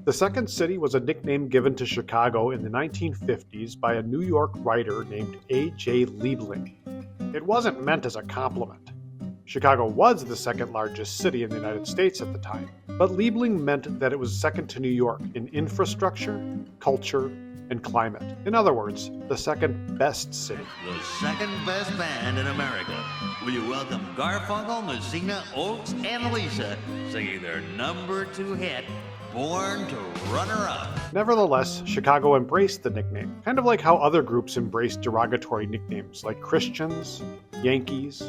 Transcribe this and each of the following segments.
The Second City was a nickname given to Chicago in the 1950s by a New York writer named A.J. Liebling. It wasn't meant as a compliment. Chicago was the second largest city in the United States at the time, but Liebling meant that it was second to New York in infrastructure, culture, and climate. In other words, the second best city. The second best band in America. Will you welcome Garfunkel, Messina, Oates, and Lisa singing their number 2 hit, Born to Runner Up. Nevertheless, Chicago embraced the nickname, kind of like how other groups embraced derogatory nicknames like Christians, Yankees,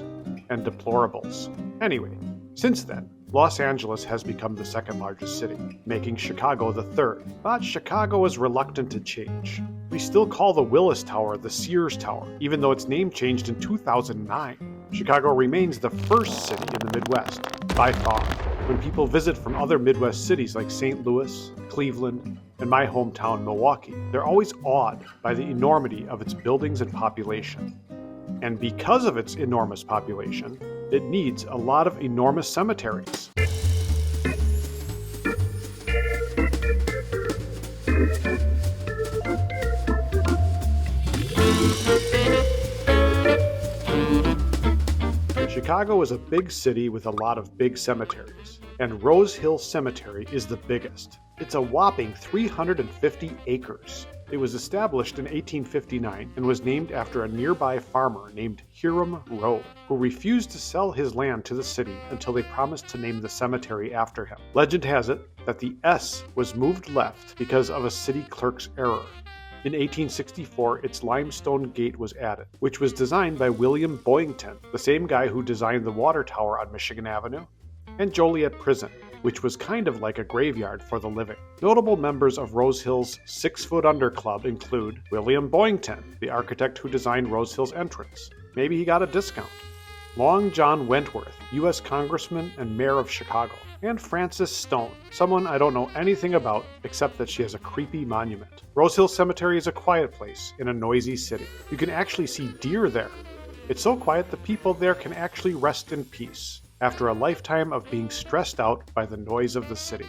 and deplorables. Anyway, since then, Los Angeles has become the second largest city, making Chicago the third. But Chicago is reluctant to change. We still call the Willis Tower the Sears Tower, even though its name changed in 2009. Chicago remains the first city in the Midwest, by far. When people visit from other Midwest cities like St. Louis, Cleveland, and my hometown, Milwaukee, they're always awed by the enormity of its buildings and population. And because of its enormous population, it needs a lot of enormous cemeteries. Chicago is a big city with a lot of big cemeteries, and Rosehill Cemetery is the biggest. It's a whopping 350 acres. It was established in 1859 and was named after a nearby farmer named Hiram Rowe, who refused to sell his land to the city until they promised to name the cemetery after him. Legend has it that the S was moved left because of a city clerk's error. In 1864, its limestone gate was added, which was designed by William Boyington, the same guy who designed the water tower on Michigan Avenue, and Joliet Prison, which was kind of like a graveyard for the living. Notable members of Rosehill's 6-Foot Under Club include William Boyington, the architect who designed Rosehill's entrance. Maybe he got a discount. Long John Wentworth, U.S. Congressman and Mayor of Chicago. And Frances Stone, someone I don't know anything about except that she has a creepy monument. Rosehill Cemetery is a quiet place in a noisy city. You can actually see deer there. It's so quiet the people there can actually rest in peace after a lifetime of being stressed out by the noise of the city.